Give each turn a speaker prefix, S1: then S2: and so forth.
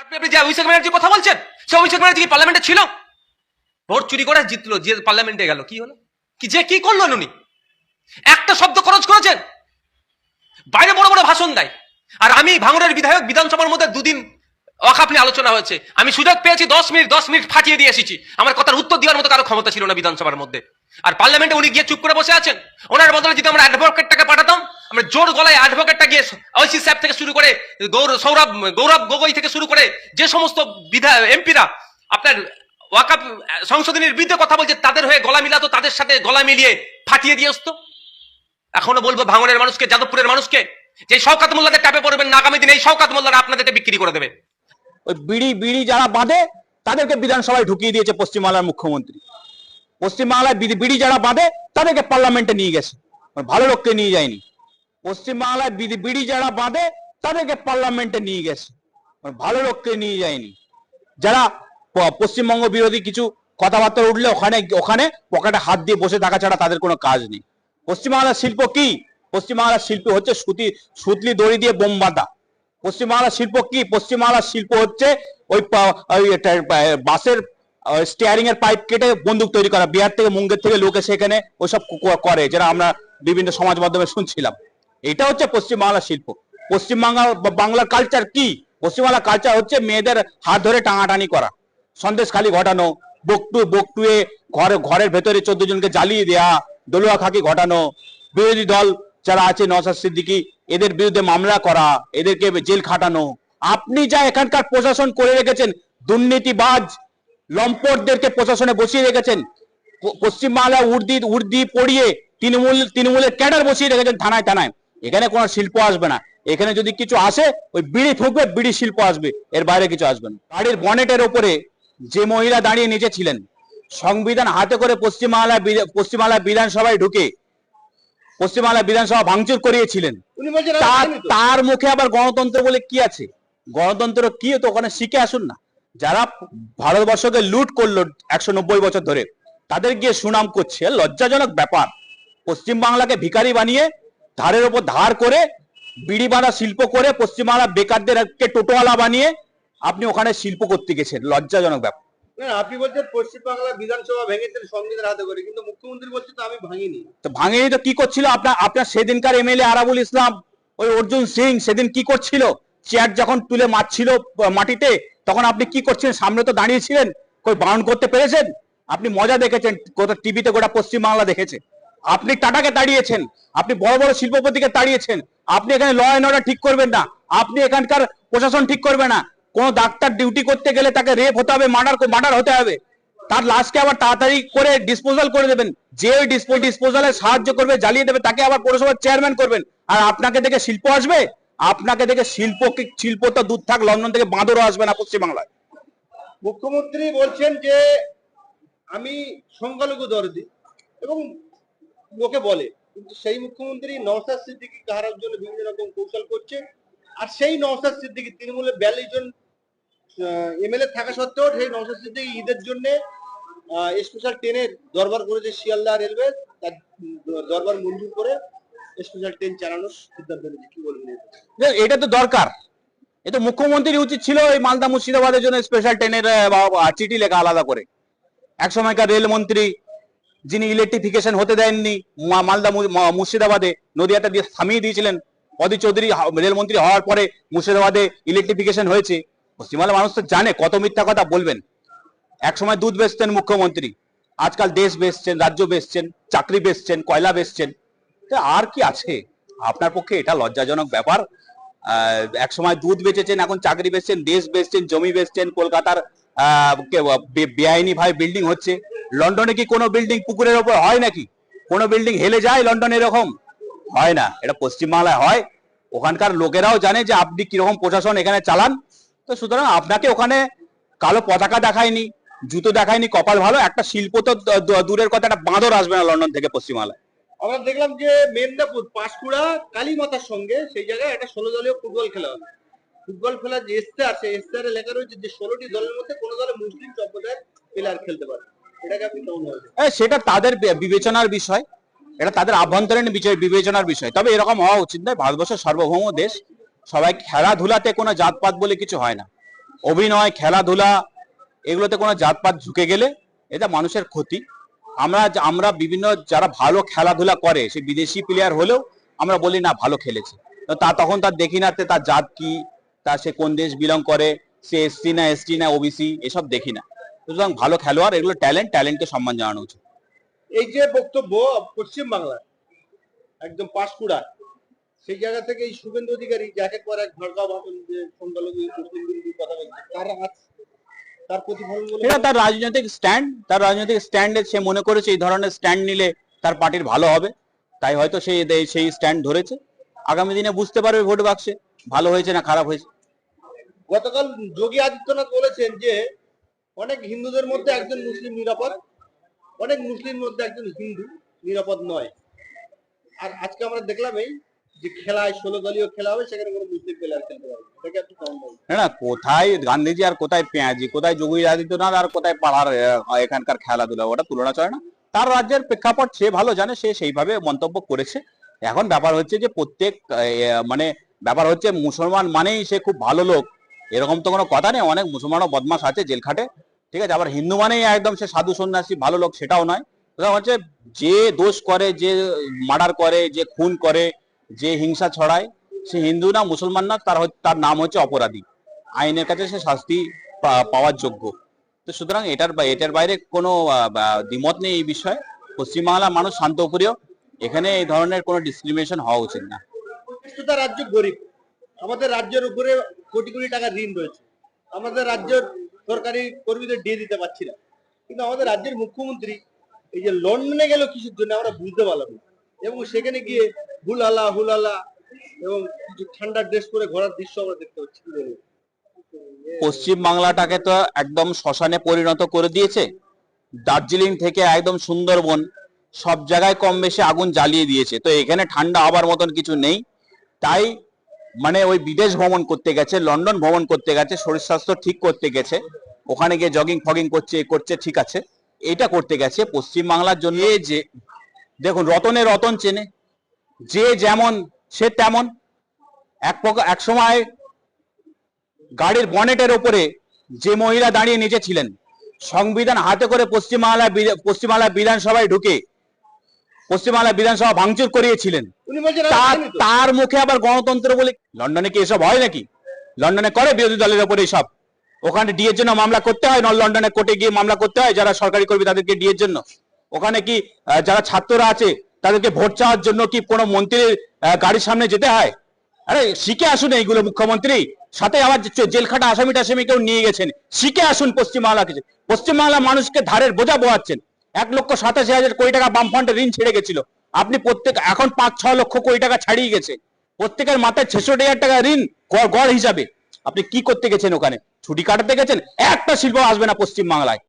S1: আপনি যে অভিষেক ব্যানার্জির কথা বলছেন, সে অভিষেক ব্যানার্জি কি পার্লামেন্টে ছিল? ভোট চুরি করে জিতলো, যে পার্লামেন্টে গেল, কি হলো? কি করলেন উনি? একটা শব্দ খরচ করেছেন? বাইরে বড় বড় ভাষণ দেয়। আর আমি ভাঙড়ের বিধায়ক, বিধানসভার মধ্যে দুদিন ওয়াকফ নিয়ে আলোচনা হয়েছে, আমি সুযোগ পেয়েছি 10 মিনিট ফাটিয়ে দিয়ে এসেছি। আমার কথার উত্তর দেওয়ার মতো কারো ক্ষমতা ছিল না বিধানসভার মধ্যে। আর পার্লামেন্টে উনি গিয়ে চুপ করে বসে আছেন। ওনার বদলে যদি আমরা অ্যাডভোকেটটাকে পাঠাতাম, আমরা জোর গলায় অ্যাডভোকেটটা গিয়ে ঐসি সাহেব থেকে শুরু করে গৌরব গগৈ থেকে শুরু করে যে সমস্ত এমপিরা আপনার ওয়াকফ সংশোধনীর বিরুদ্ধে কথা বলছে, তাদের হয়ে গলা মিলাতো, তাদের সাথে গলা মিলিয়ে ফাটিয়ে দিয়ে আসতো। এখনো বলবো ভাঙনের মানুষকে, যাদবপুরের মানুষকে, যে শওকত মোল্লাদের ট্যাপে পড়বেন না, আগামী দিনে এই শওকত মোল্লারা আপনাদেরকে বিক্রি করে দেবে।
S2: ওই বিড়ি যারা বাঁধে তাদেরকে বিধানসভায় ঢুকিয়ে দিয়েছে পশ্চিমবাংলার মুখ্যমন্ত্রী। পশ্চিমবাংলায় বিড়ি যারা বাঁধে তাদেরকে পার্লামেন্টে নিয়ে গেছে, ভালো লোককে নিয়ে যায়নি। পশ্চিমবাংলায় বিড়ি যারা বাঁধে তাদেরকে পার্লামেন্টে নিয়ে গেছে, ভালো লোককে নিয়ে যায়নি। যারা পশ্চিমবঙ্গ বিরোধী কিছু কথাবার্তা উঠলে ওখানে পকেটে হাত দিয়ে বসে থাকা ছাড়া তাদের কোনো কাজ নেই। পশ্চিমবাংলার শিল্প কি? পশ্চিমবাংলার শিল্প হচ্ছে সুতলি দড়ি দিয়ে বোম বাঁধা। পশ্চিমবাংলার শিল্প কি? পশ্চিমবাংলার শিল্প হচ্ছে ওই বাসের স্টিয়ারিং এর পাইপ কেটে বন্দুক তৈরি করা। বিহার থেকে, মুঙ্গের থেকে লোক এসে এখানে ওইসব করে, যেটা আমরা বিভিন্ন সমাজ মাধ্যমে শুনছিলাম। এটা হচ্ছে পশ্চিমবাংলার শিল্প। বাংলার কালচার কি? পশ্চিমবাংলার কালচার হচ্ছে মেয়েদের হাত ধরে টানাটানি করা, সন্দেশখালি ঘটানো, বকটুয়ে ঘরের ভেতরে 14 জনকে জ্বালিয়ে দেয়া, দলুয়া খাকি ঘটানো, বিরোধী দল যারা আছে নওশাদ সিদ্দিকী, এদের বিরুদ্ধে মামলা করা, এদেরকে জেল খাটানো। আপনি যা এখানকার প্রশাসন করে রেখেছেন, দুর্নীতিবাজ লম্পটদেরকে প্রশাসনে বসিয়ে রেখেছেন। পশ্চিমবাংলায় উর্দি পড়িয়ে তৃণমূলের ক্যাডার বসিয়ে রেখেছেন থানায় থানায়। এখানে কোনো শিল্প আসবে না। এখানে যদি কিছু আসে, ওই বিড়ি ফুঁকবে, বিড়ি শিল্প আসবে, এর বাইরে কিছু আসবে না। গাড়ির বনেটের ওপরে যে মহিলা দাঁড়িয়ে নিচেছিলেন, সংবিধান হাতে করে পশ্চিমবাংলা বিধানসভায় ঢুকে পশ্চিমবাংলা বিধানসভা ভাঙচুর করিয়েছিলেন, তার মুখে আবার গণতন্ত্র বলে কি আছে? গণতন্ত্র কি? তো ওখানে শিখে আসুন না। যারা ভারতবর্ষকে লুট করলো 190 বছর ধরে, তাদের গিয়ে সুনাম করছে, লজ্জাজনক ব্যাপার। পশ্চিমবাংলাকে ভিখারি বানিয়ে, ধারের ওপর ধার করে, বিড়ি বাঁধা শিল্প করে, পশ্চিমবাংলা বেকারদেরকে টোটোওয়ালা বানিয়ে আপনি ওখানে শিল্প করতে গেছেন, লজ্জাজনক ব্যাপার।
S3: আপনি বলছেন পশ্চিমবাংলা বিধানসভা ভেঙেছেন সংবিধান হাতে করে, কিন্তু মুখ্যমন্ত্রী বলছে তো আমি ভাঙিনি।
S2: তো ভাঙেনি তো কি করছিল? আপনার সেদিনকার এমএলএ আরাবুল ইসলাম, ওই অর্জুন সিং, সেদিন কি করছিল? চেয়ার যখন তুলে মারছিল মাটিতে, তখন আপনি কি করছিলেন? সামনে তো দাঁড়িয়েছিলেন, কই বাউন্ড করতে পেরেছেন? আপনি মজা দেখেছেন, গোটা টিভিতে গোটা পশ্চিমবাংলা দেখেছে। আপনি টাটাকে তাড়িয়েছেন, আপনি বড় বড় শিল্পপতিকে তাড়িয়েছেন। আপনি এখানে ল অ্যান্ড অর্ডার ঠিক করবেন না, আপনি এখানকার প্রশাসন ঠিক করবে না। কোন ডাক্তার ডিউটি করতে গেলে তাকে রেপ হতে হবে, মার্ডার হতে হবে, তার লাশকে আবার তাড়াতাড়ি করে ডিসপোজাল করে দেবেন। যে ওই ডিসপোজালে সাহায্য করবে, জ্বালিয়ে দেবে, তাকে আবার পৌরসভার চেয়ারম্যান করবেন। আর আপনাকে দেখে শিল্প আসবে? আপনাকে দেখে শিল্প তো দূর থাক, লন্ডন থেকে বাঁদরও আসবে না পশ্চিমবাংলায়।
S3: মুখ্যমন্ত্রী বলছেন যে আমি সংখ্যালঘু দরদি, এবং লোকে বলে, কিন্তু সেই মুখ্যমন্ত্রী নওশাদ সিদ্দিকী হারার জন্য বিভিন্ন রকম কৌশল করছে। আর সেই নওশাদ সিদ্দিকী তৃণমূলের 42 জন এমএলএ থাকা সত্ত্বেও সেই নওশাদ সিদ্দিকী ঈদের জন্য স্পেশাল ট্রেনের দরবার করেছে শিয়ালদা রেলওয়ে, তার দরবার মঞ্জুর করে স্পেশাল ট্রেন চালানোর সিদ্ধান্ত নিয়েছে। কি বলবেন?
S2: এটা তো দরকার, এটা মুখ্যমন্ত্রীর উচিত ছিল এই মালদা মুর্শিদাবাদের জন্য স্পেশাল ট্রেনের চিঠি লেখা আলাদা করে। এক সময়কার রেলমন্ত্রী, যিনি ইলেকট্রিফিকেশন হতে দেননি মালদা মুর্শিদাবাদে, নদিয়াটা দিয়ে থামিয়ে দিয়েছিলেন। অধীর চৌধুরী রেলমন্ত্রী হওয়ার পরে মুর্শিদাবাদে ইলেকট্রিফিকেশন হয়েছে। পশ্চিমবাংলার মানুষ তো জানে, কত মিথ্যা কথা বলবেন। এক সময় দুধ বেচতেন মুখ্যমন্ত্রী, আজকাল দেশ বেচছেন, রাজ্য বেচছেন, চাকরি বেচছেন, কয়লা বেচছেন। আর কি আছে আপনার পক্ষে? এটা লজ্জাজনক ব্যাপার। এক সময় দুধ বেচেছেন, এখন চাকরি বেচছেন, দেশ বেচছেন, জমি বেচছেন। কলকাতার বেআইনি ভাবে বিল্ডিং হচ্ছে। লন্ডনে কি কোনো বিল্ডিং পুকুরের ওপর হয় নাকি? কোনো বিল্ডিং হেলে যায় লন্ডনে? এরকম হয় না, এটা পশ্চিমবাংলায় হয়। ওখানকার লোকেরাও জানে যে আপনি কিরকম প্রশাসন এখানে চালান। তো সুতরাং আপনাকে ওখানে কালো পতাকা দেখায়নি, জুতো দেখায়নি, কপাল ভালো। একটা শিল্প তো দূরের কথা, একটা বাঁদর আসবে না লন্ডন থেকে পশ্চিমবাংলায়।
S3: আমরা দেখলাম যে মেদিনীপুর পাঁশকুড়া কালীমাতার সঙ্গে সেই জায়গায় একটা 16 দলীয় ফুটবল খেলা হবে। ফুটবল খেলার যে ইশতেহার, সেই ইশতেহারে লেখা রয়েছে যে 16টি দলের মধ্যে কোনো দলে মুসলিম সম্প্রদায়ের প্লেয়ার খেলতে পারে। এটাকে আপনি কেমন ভাবেন?
S2: সেটা তাদের বিবেচনার বিষয়, এটা তাদের আভ্যন্তরীণ বিবেচনার বিষয়। তবে এরকম হওয়া উচিত নয়। ভারতবর্ষ সার্বভৌম দেশ, সবাই খেলাধুলাতে কোনো জাতপাত বলে কিছু হয় না। অভিনয়, খেলাধুলা, এগুলোতে কোনো জাতপাত ঝুঁকে গেলে এটা মানুষের ক্ষতি। আমরা বিভিন্ন যারা ভালো খেলাধুলা করে, সে বিদেশি প্লেয়ার হলেও আমরা বলি না ভালো খেলেছে, তো তখন তার দেখি না তার জাত কি, তার সে কোন দেশ বিলং করে, সে এসটি না ওবিসি, এসব দেখি না। সুতরাং ভালো খেলোয়াড়, এগুলো ট্যালেন্টকে সম্মান জানানো উচিত।
S3: এই যে বক্তব্য পশ্চিম বাংলা একদম পাঁশকুড়া, সেই জায়গা থেকে এই শুভেন্দু অধিকারী যাকে পর এক ভড়কাও ভাষণ যে সংখ্যালঘু মুসলিম বিরোধী কথা বলছে, তার প্রতিফলন বলে
S2: এটা তার রাজনৈতিক স্ট্যান্ডে সে মনে করেছে এই ধরনের স্ট্যান্ড নিলে তার পার্টির ভালো হবে, তাই হয়তো সেই স্ট্যান্ড ধরেছে। আগামী দিনে বুঝতে পারবে ভোট বাক্সে ভালো হয়েছে না খারাপ হয়েছে।
S3: গতকাল যোগী আদিত্যনাথ বলেছেন যে অনেক হিন্দুদের মধ্যে একজন মুসলিম নিরাপদ, অনেক মুসলিম মধ্যে একজন হিন্দু নিরাপদ নয়। আর আজকে আমরা দেখলাম এই যে খেলায় 16 দলীয় খেলা হবে, সেখানে কোনো মুসলিম প্লেয়ার খেলতে পারবে, এটাকে একটু কম বলুন।
S2: না, কোথায় গান্ধীজি আর কোথায় পেঁয়াজি, কোথায় যোগী আদিত্যনাথ আর কোথায় পাড়ার এখানকার খেলাধুলা, ওটা তুলনা চলে না। তার রাজ্যের প্রেক্ষাপট সে ভালো জানে, সে সেইভাবে মন্তব্য করেছে। এখন ব্যাপার হচ্ছে যে ব্যাপার হচ্ছে মুসলমান মানেই সে খুব ভালো লোক, এরকম তো কোনো কথা নেই। অনেক মুসলমানও বদমাশ আছে, জেল খাটে, ঠিক আছে। আবার হিন্দু মানেই একদম সে সাধু সন্ন্যাসী ভালো লোক, সেটাও নয়। হচ্ছে যে দোষ করে, যে মার্ডার করে, যে খুন করে, যে হিংসা ছড়ায়, সে হিন্দু না মুসলমান না, তার নাম হচ্ছে অপরাধী। আইনের কাছে সে শাস্তি পাওয়ার যোগ্য। তো সুতরাং এটার বাইরে কোনো দ্বিমত নেই এই বিষয়ে। পশ্চিমবাংলার মানুষ শান্তপ্রিয়, এখানে এই ধরনের কোনো ডিসক্রিমিনেশন হওয়া উচিত না।
S3: রাজ্য গরিব, আমাদের রাজ্যের উপরে কোটি কোটি টাকা ঋণ রয়েছে, আমাদের রাজ্যের সরকারি কর্মীদের দিয়ে দিতে পারছি না, কিন্তু আমাদের রাজ্যের মুখ্যমন্ত্রী এই যে লন্ডনে গেল কিসের জন্য আমরা বুঝতে পারলাম না, এবং সেখানে গিয়ে হুলালা এবং কিছু ঠান্ডা ড্রেস পরে ঘোরার দৃশ্য আমরা দেখতে পাচ্ছি।
S2: পশ্চিম বাংলাটাকে তো একদম শ্মশানে পরিণত করে দিয়েছে। দার্জিলিং থেকে একদম সুন্দরবন, সব জায়গায় কম বেশি আগুন জ্বালিয়ে দিয়েছে। তো এখানে ঠান্ডা হবার মতন কিছু নেই। তাই ওই বিদেশ ভ্রমণ করতে গেছে, লন্ডন ভ্রমণ করতে গেছে, শরীর স্বাস্থ্য ঠিক করতে গেছে, ওখানে গিয়ে জগিং ফগিং করছে, ঠিক আছে, এটা করতে গেছে। পশ্চিম বাংলার জন্য যে দেখুন, রতনে রতন চেনে, যে যেমন সে তেমন। এক সময় গাড়ির বনেটের ওপরে যে মহিলা দাঁড়িয়ে নিচেছিলেন, সংবিধান হাতে করে পশ্চিমবাংলা বিধানসভায় ঢুকে পশ্চিমবাংলা বিধানসভা ভাঙচুর করিয়েছিলেন, তার মুখে আবার গণতন্ত্র বলে। লন্ডনে কি এসব হয় নাকি? লন্ডনে করে বিরোধী দলের উপরে এসব? ওখানে ডিএর জন্য মামলা করতে হয়, লন্ডনে কোর্টে গিয়ে মামলা করতে হয় যারা সরকারি কর্মী তাদেরকে ডিএর জন্য। ওখানে কি যারা ছাত্ররা আছে তাদেরকে ভোট চাওয়ার জন্য কি কোনো মন্ত্রীর গাড়ির সামনে যেতে হয়? আরে শিখে আসুন এইগুলো মুখ্যমন্ত্রী, সাথে আবার জেলখাটা আসামিকেও নিয়ে গেছেন। শিখে আসুন পশ্চিমবাংলাকে। পশ্চিমবাংলার মানুষকে ধারের বোঝা বোয়াচ্ছেন। 1,87,000 কোটি টাকা বামফ্রন্টে ঋণ ছেড়ে গেছিল, আপনি এখন 5-6 লক্ষ কোটি টাকা ছাড়িয়ে গেছে। প্রত্যেকের মাথায় 66,000 টাকা ঋণ গড় হিসাবে। আপনি কি করতে গেছেন? ওখানে ছুটি কাটাতে গেছেন? একটা শিল্প আসবে না পশ্চিমবাংলায়।